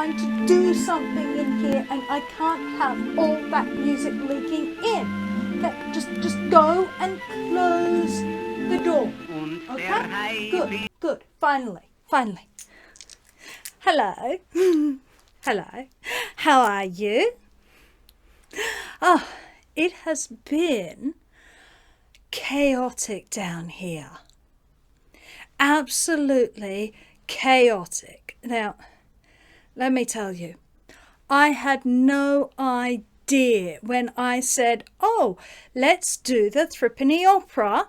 trying to do something in here and I can't have all that music leaking in. Okay, just go and close the door. Okay? Good. Finally. Hello. Hello. How are you? Oh, it has been chaotic down here. Absolutely chaotic. Now, let me tell you, I had no idea when I said, oh, let's do the Threepenny Opera,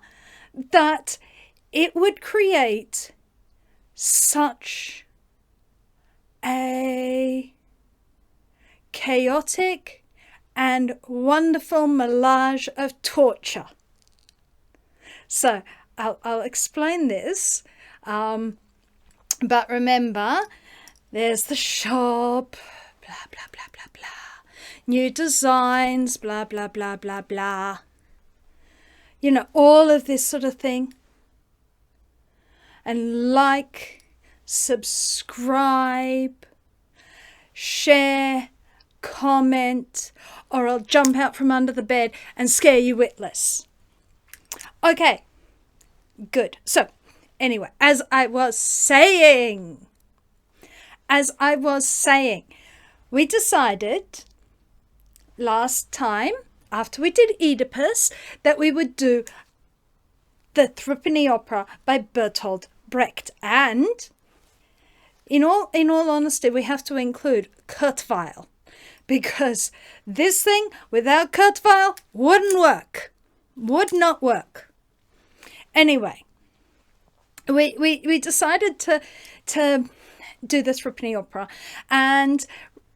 that it would create such a chaotic and wonderful melange of torture. So I'll explain this, but remember, there's the shop, blah, blah, blah, blah, blah, new designs, blah, blah, blah, blah, blah, you know, all of this sort of thing. And like, subscribe, share, comment, or I'll jump out from under the bed and scare you witless. Okay, good. So anyway, as I was saying, we decided last time, after we did Oedipus, that we would do the Threepenny Opera by Bertolt Brecht. And in all honesty, we have to include Kurzweil, because this thing without Kurzweil wouldn't work. Would not work. Anyway, we decided to do the Threepenny Opera, and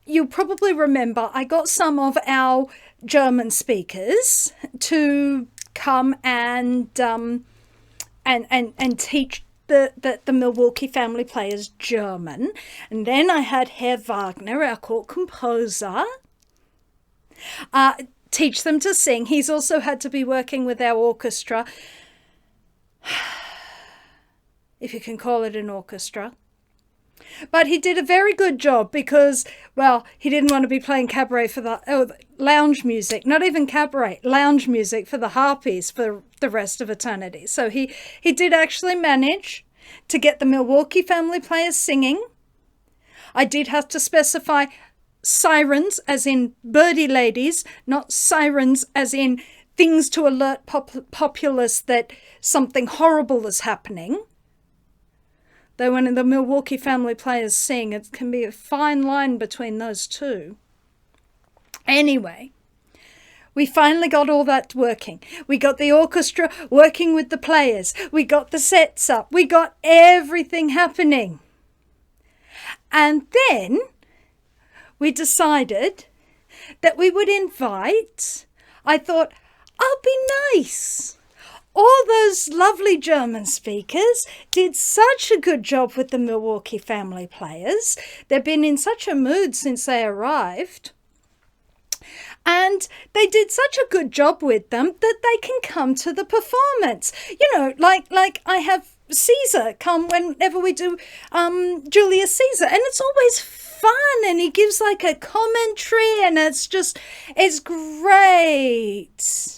you'll probably remember I got some of our German speakers to come and teach the Milwaukee family players German. And then I had Herr Wagner, our court composer, teach them to sing. He's also had to be working with our orchestra, if you can call it an orchestra. But he did a very good job because, well, he didn't want to be playing cabaret for the lounge music, not even cabaret, lounge music for the harpies for the rest of eternity. So he did actually manage to get the Milwaukee family players singing. I did have to specify sirens as in birdie ladies, not sirens as in things to alert populace that something horrible is happening. Though when the Milwaukee family players sing, it can be a fine line between those two. Anyway, we finally got all that working. We got the orchestra working with the players. We got the sets up. We got everything happening. And then we decided that we would invite, I thought, I'll be nice. All those lovely German speakers did such a good job with the Milwaukee family players. They've been in such a mood since they arrived. And they did such a good job with them that they can come to the performance. You know, like I have Caesar come whenever we do Julius Caesar. And it's always fun. And he gives like a commentary and it's great.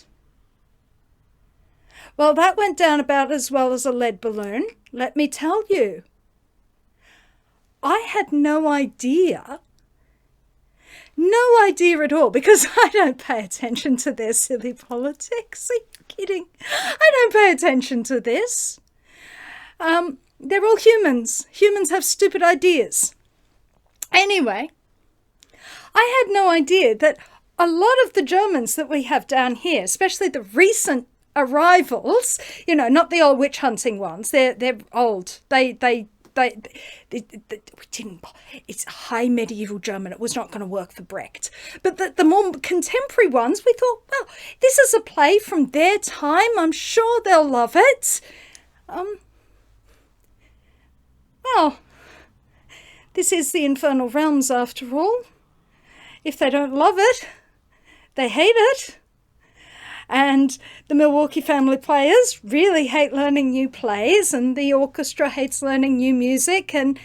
Well, that went down about as well as a lead balloon, let me tell you. I had no idea at all, because I don't pay attention to their silly politics. Are you kidding? I don't pay attention to this. They're all humans. Humans have stupid ideas. Anyway, I had no idea that a lot of the Germans that we have down here, especially the recent arrivals, you know, not the old witch hunting ones. They're old. We didn't. It's high medieval German. It was not going to work for Brecht. But the more contemporary ones, we thought, well, this is a play from their time. I'm sure they'll love it. Well, this is the Infernal Realms after all. If they don't love it, they hate it. And the Milwaukee family players really hate learning new plays, and the orchestra hates learning new music. And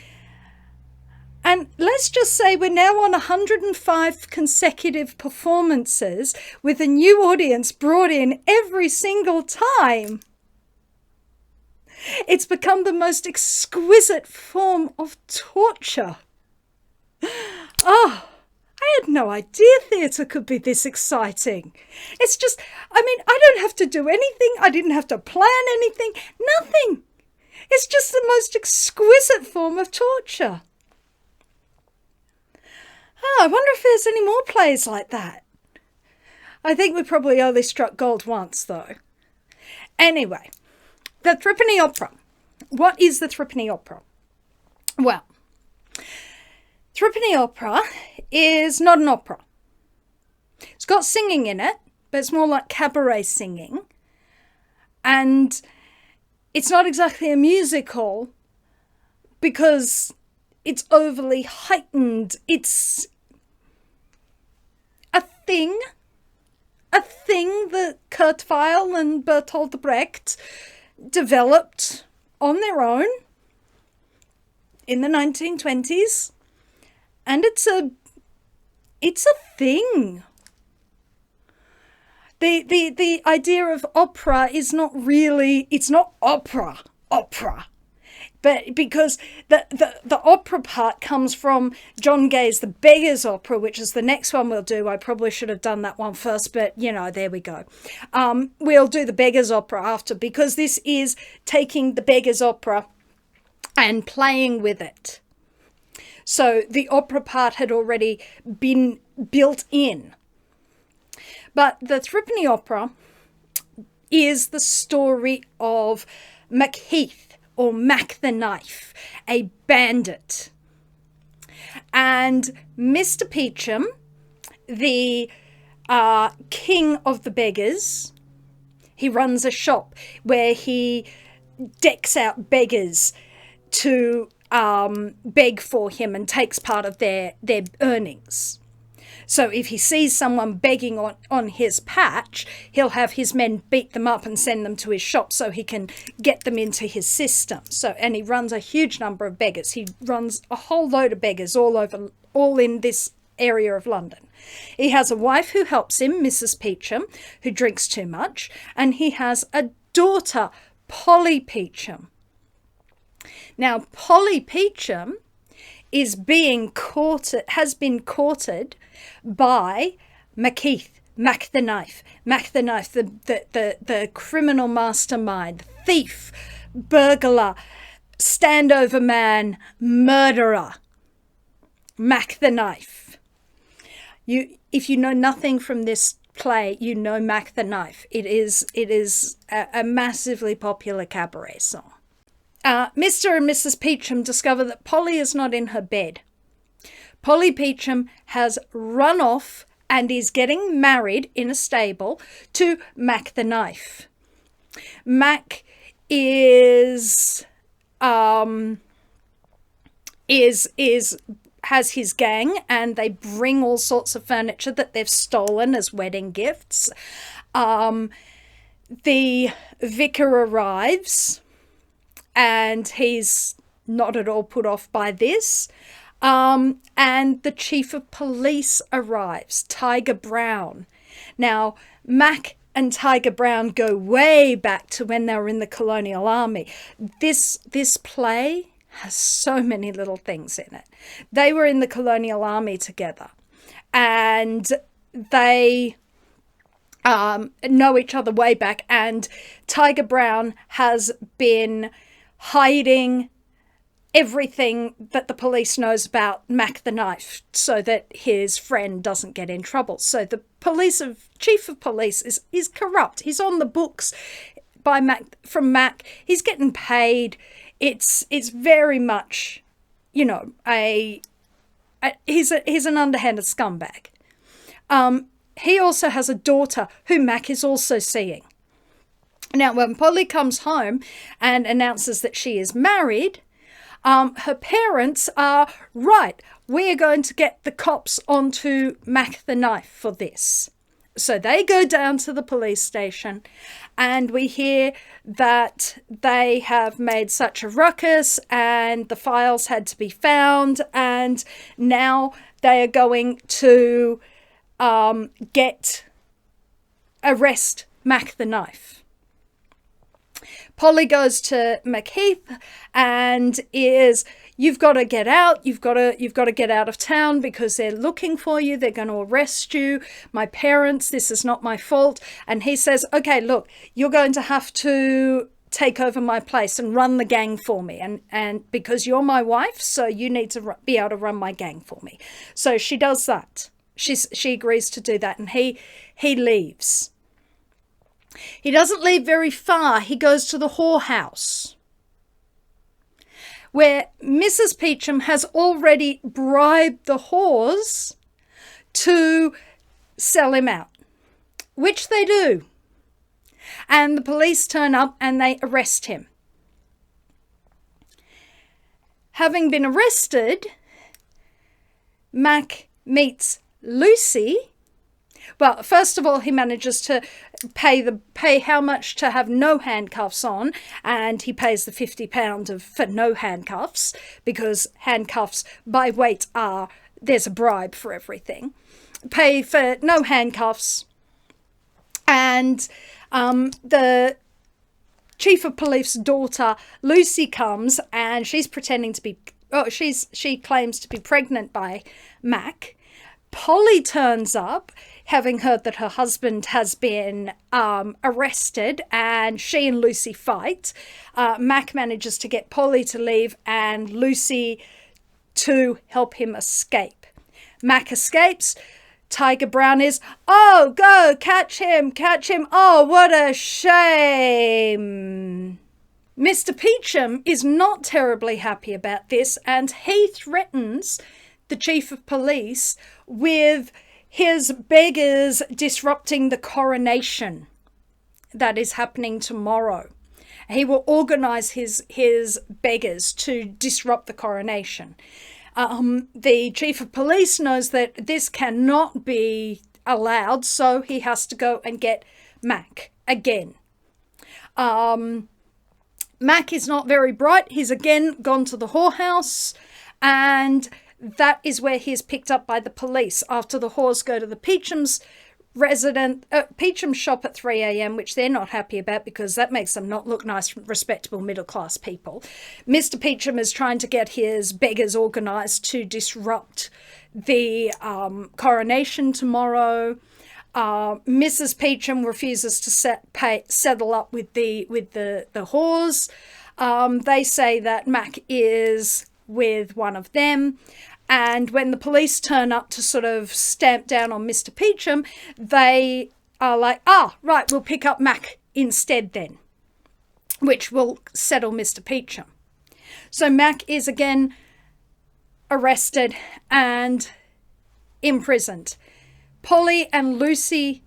And let's just say we're now on 105 consecutive performances with a new audience brought in every single time. It's become the most exquisite form of torture. Oh, I had no idea theatre could be this exciting. It's just, I mean, I don't have to do anything. I didn't have to plan anything. Nothing. It's just the most exquisite form of torture. Oh, I wonder if there's any more plays like that. I think we probably only struck gold once, though. Anyway, the Threepenny Opera. What is the Threepenny Opera? Well, Threepenny Opera is not an opera. It's got singing in it, but it's more like cabaret singing. And it's not exactly a musical because it's overly heightened. It's a thing that Kurt Weill and Bertolt Brecht developed on their own in the 1920s. And it's a thing. The idea of opera is not really, it's not opera. But because the opera part comes from John Gay's The Beggar's Opera, which is the next one we'll do. I probably should have done that one first, but, you know, there we go. We'll do The Beggar's Opera after, because this is taking the Beggar's Opera and playing with it. So the opera part had already been built in. But the Threepenny Opera is the story of Macheath, or Mack the Knife, a bandit. And Mr. Peachum, the king of the beggars, he runs a shop where he decks out beggars to beg for him and takes part of their earnings. So if he sees someone begging on his patch, he'll have his men beat them up and send them to his shop so he can get them into his system. And he runs a huge number of beggars. He runs a whole load of beggars all in this area of London. He has a wife who helps him, Mrs. Peachum, who drinks too much, and he has a daughter, Polly Peachum. Now, Polly Peachum has been courted by Macheath, Mack the Knife, the criminal mastermind, thief, burglar, standover man, murderer, Mack the Knife. If you know nothing from this play, you know Mack the Knife. It is a massively popular cabaret song. Mr. and Mrs. Peachum discover that Polly is not in her bed. Polly Peachum has run off and is getting married in a stable to Mack the Knife. Mack has his gang, and they bring all sorts of furniture that they've stolen as wedding gifts. The vicar arrives, and he's not at all put off by this. And the chief of police arrives, Tiger Brown. Now, Mack and Tiger Brown go way back to when they were in the Colonial Army. This play has so many little things in it. They were in the Colonial Army together, and they know each other way back, and Tiger Brown has been hiding everything that the police knows about Mack the Knife so that his friend doesn't get in trouble. So the chief of police is corrupt. He's on the books from Mack. He's getting paid. It's very much, you know, he's an underhanded scumbag. He also has a daughter who Mack is also seeing. Now, when Polly comes home and announces that she is married, her parents are, right, we're going to get the cops onto Mack the Knife for this. So they go down to the police station, and we hear that they have made such a ruckus and the files had to be found, and now they are going to arrest Mack the Knife. Polly goes to Macheath and you've got to get out. You've got to get out of town because they're looking for you. They're going to arrest you. My parents, this is not my fault. And he says, okay, look, you're going to have to take over my place and run the gang for me. And because you're my wife, so you need to be able to run my gang for me. So she does that. She agrees to do that, and he leaves. He doesn't leave very far. He goes to the whorehouse, where Mrs. Peachum has already bribed the whores to sell him out, which they do. And the police turn up and they arrest him. Having been arrested, Mack meets Lucy. Well, first of all, he manages to pay how much to have no handcuffs on, and he pays the £50 for no handcuffs, because handcuffs by weight there's a bribe for everything. Pay for no handcuffs, and the chief of police's daughter Lucy comes, and she's pretending to be she claims to be pregnant by Mack. Polly turns up, having heard that her husband has been arrested, and she and Lucy fight. Mack manages to get Polly to leave and Lucy to help him escape. Mack escapes. Tiger Brown is, oh, go, catch him, oh, what a shame. Mr. Peachum is not terribly happy about this, and he threatens the chief of police with his beggars disrupting the coronation that is happening tomorrow. He will organise his beggars to disrupt the coronation. The chief of police knows that this cannot be allowed, so he has to go and get Mack again. Mack is not very bright. He's again gone to the whorehouse, and that is where he is picked up by the police after the whores go to the Peachum's shop at 3 a.m, which they're not happy about because that makes them not look nice, respectable middle-class people. Mr. Peachum is trying to get his beggars organised to disrupt the coronation tomorrow. Mrs. Peachum refuses to settle up with the whores. They say that Mack is with one of them. And when the police turn up to sort of stamp down on Mr. Peachum, they are like, right, we'll pick up Mack instead then, which will settle Mr. Peachum. So Mack is again arrested and imprisoned. Polly and Lucy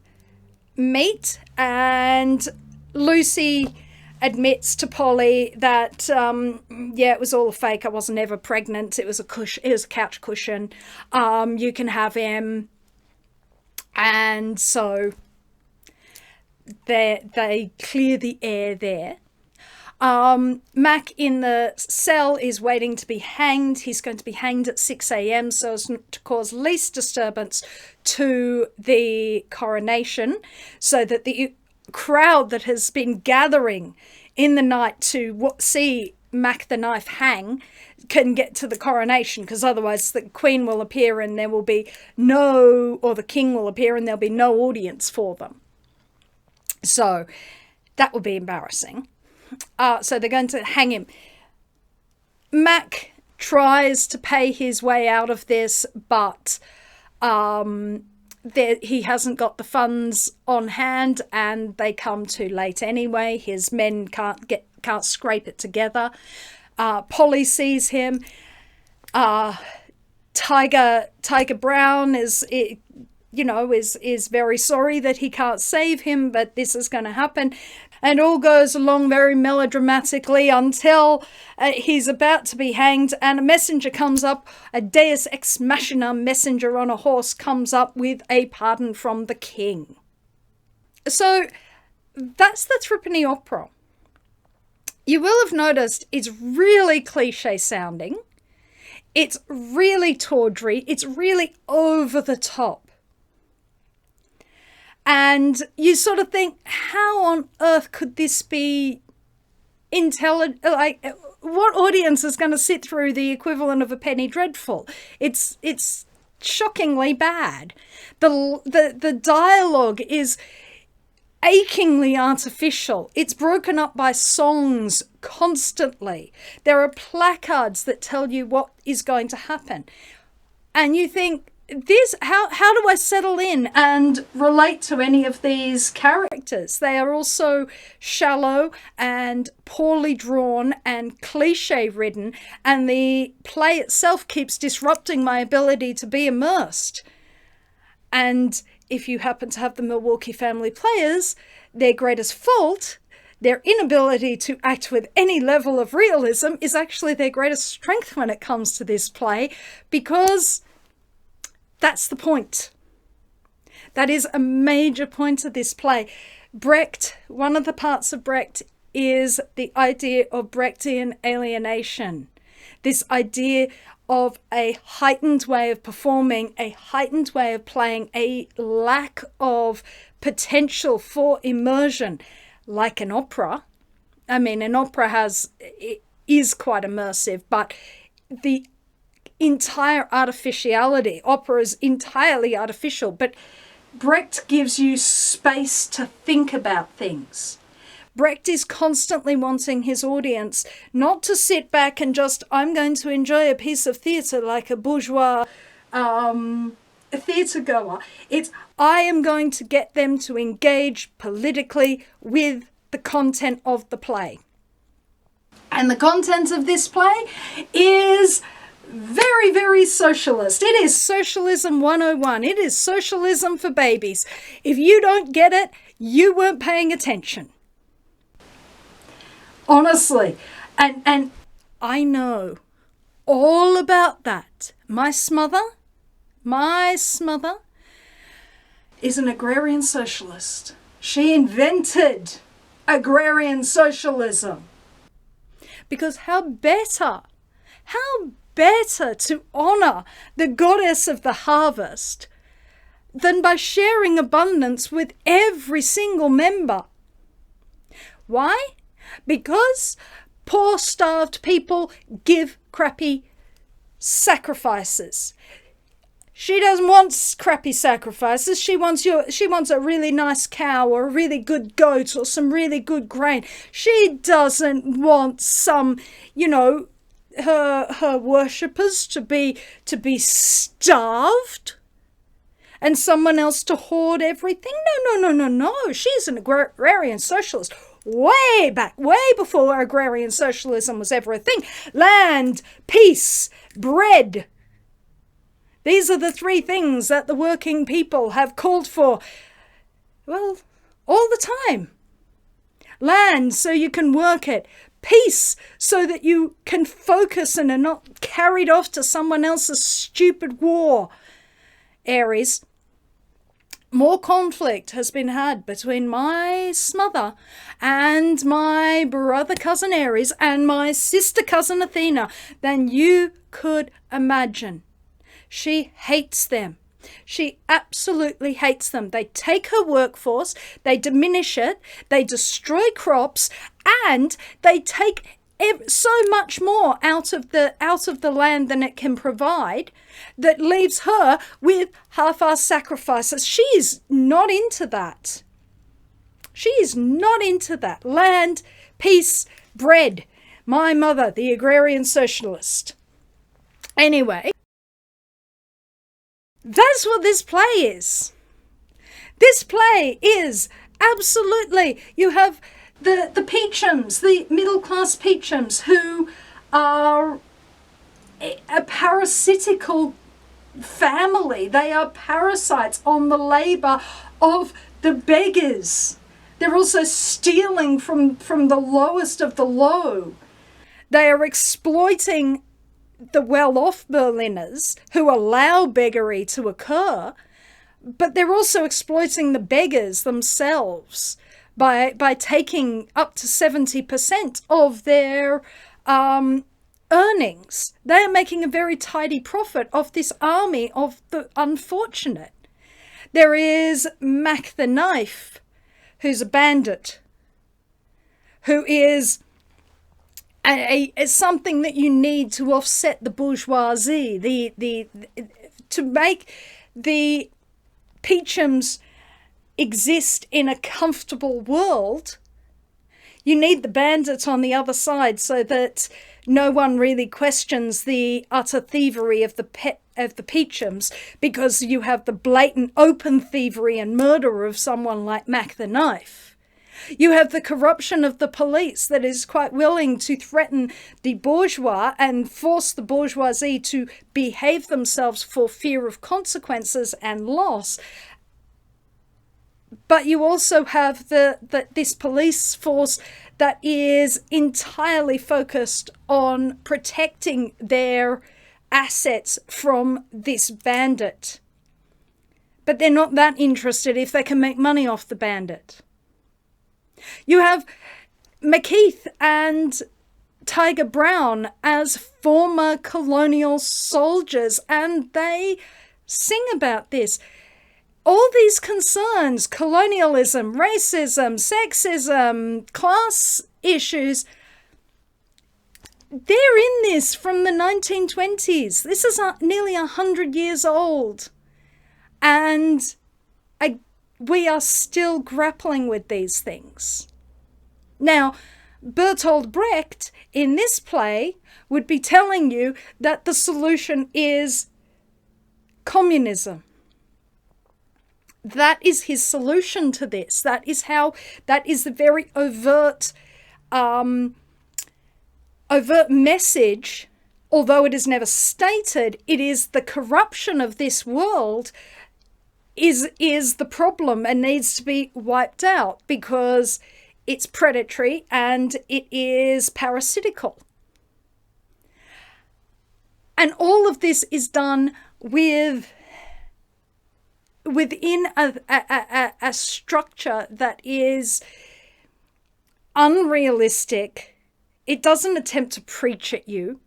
meet, and Lucy admits to Polly that, it was all a fake. I wasn't ever pregnant. It was a couch cushion. You can have him. And so they clear the air there. Mack in the cell is waiting to be hanged. He's going to be hanged at 6 a.m. so as to cause least disturbance to the coronation, so that the crowd that has been gathering in the night to see Mack the Knife hang can get to the coronation, because otherwise the Queen will appear and there will be or the King will appear and there'll be no audience for them. So that would be embarrassing. So they're going to hang him. Mack tries to pay his way out of this, but he hasn't got the funds on hand, and they come too late anyway. His men can't scrape it together. Polly sees him. Tiger Brown is very sorry that he can't save him, but this is going to happen. And all goes along very melodramatically until he's about to be hanged, and a messenger comes up, a deus ex machina messenger on a horse comes up with a pardon from the king. So that's the Threepenny Opera. You will have noticed it's really cliche sounding. It's really tawdry. It's really over the top. And you sort of think, how on earth could this be intelligent? Like, what audience is going to sit through the equivalent of a Penny Dreadful? It's shockingly bad. The dialogue is achingly artificial. It's broken up by songs constantly. There are placards that tell you what is going to happen. And you think, how do I settle in and relate to any of these characters? They are also shallow and poorly drawn and cliche ridden, and the play itself keeps disrupting my ability to be immersed. And if you happen to have the Milwaukee Family Players, their greatest fault, their inability to act with any level of realism, is actually their greatest strength when it comes to this play, because that's the point. That is a major point of this play. Brecht, one of the parts of Brecht is the idea of Brechtian alienation. This idea of a heightened way of performing, a heightened way of playing, a lack of potential for immersion, like an opera. I mean, an opera is quite immersive, but the entire artificiality, opera is entirely artificial, but Brecht gives you space to think about things. Brecht is constantly wanting his audience not to sit back and just, I'm going to enjoy a piece of theatre like a bourgeois theatre goer. It's, I am going to get them to engage politically with the content of the play. And the content of this play is very, very socialist. It is Socialism 101. It is socialism for babies. If you don't get it, you weren't paying attention. Honestly. And I know all about that. My smother is an agrarian socialist. She invented agrarian socialism. Because how better to honour the goddess of the harvest than by sharing abundance with every single member. Why? Because poor starved people give crappy sacrifices. She doesn't want crappy sacrifices. She wants a really nice cow or a really good goat or some really good grain. She doesn't want some, her worshippers to be starved and someone else to hoard everything. No. She's an agrarian socialist. Way back, way before agrarian socialism was ever a thing. Land, peace, bread. These are the three things that the working people have called for, well, all the time. Land, so you can work it. Peace, so that you can focus and are not carried off to someone else's stupid war. Aries. More conflict has been had between my smother and my brother cousin Aries and my sister cousin Athena than you could imagine. She hates them. She absolutely hates them. They take her workforce, they diminish it, they destroy crops, and they take so much more out of the land than it can provide, that leaves her with half-assed sacrifices. She is not into that. She is not into that. Land, peace, bread. My mother, the agrarian socialist. Anyway, that's what this play is. This play is absolutely, you have the Peachums, the middle-class Peachums, who are a parasitical family. They are parasites on the labour of the beggars. They're also stealing from the lowest of the low. They are exploiting the well-off Berliners who allow beggary to occur, but they're also exploiting the beggars themselves by taking up to 70% of their earnings. They are making a very tidy profit off this army of the unfortunate. There is Mack the Knife, who's a bandit, who is something that you need to offset the bourgeoisie, to make the Peachums exist in a comfortable world. You need the bandit on the other side so that no one really questions the utter thievery of the Peachums, because you have the blatant open thievery and murder of someone like Mack the Knife. You have the corruption of the police that is quite willing to threaten the bourgeois and force the bourgeoisie to behave themselves for fear of consequences and loss. But you also have this police force that is entirely focused on protecting their assets from this bandit. But they're not that interested if they can make money off the bandit. You have McKeith and Tiger Brown as former colonial soldiers, and they sing about this. All these concerns, colonialism, racism, sexism, class issues, they're in this from the 1920s. This is nearly 100 years old. And we are still grappling with these things. Now, Bertolt Brecht in this play would be telling you that the solution is communism. That is his solution to this. That is the very overt message, although it is never stated. It is the corruption of this world is the problem and needs to be wiped out because it's predatory and it is parasitical. And all of this is done within a structure that is unrealistic. It doesn't attempt to preach at you,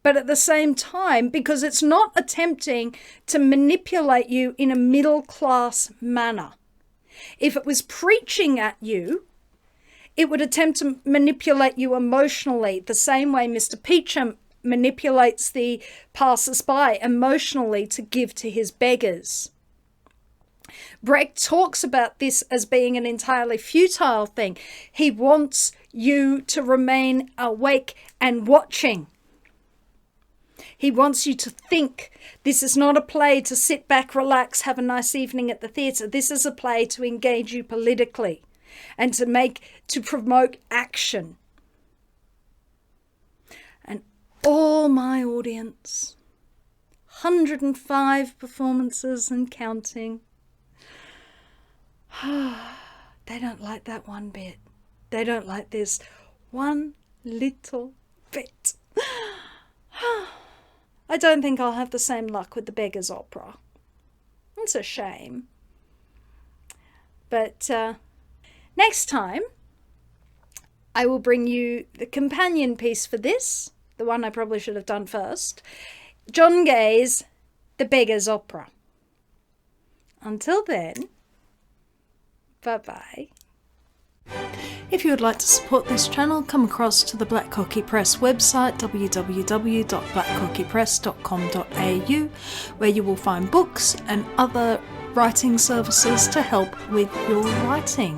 but at the same time, because it's not attempting to manipulate you in a middle-class manner. If it was preaching at you, it would attempt to manipulate you emotionally, the same way Mr. Peachum manipulates the passers-by emotionally to give to his beggars. Brecht talks about this as being an entirely futile thing. He wants you to remain awake and watching. He wants you to think. This is not a play to sit back, relax, have a nice evening at the theatre. This is a play to engage you politically and to promote action. And all my audience, 105 performances and counting, they don't like that one bit. They don't like this one little bit. I don't think I'll have the same luck with the Beggars' Opera. It's a shame. But next time, I will bring you the companion piece for this, the one I probably should have done first, John Gay's The Beggars' Opera. Until then, bye-bye. If you would like to support this channel, come across to the Black Cockie Press website, www.blackcockiepress.com.au, where you will find books and other writing services to help with your writing.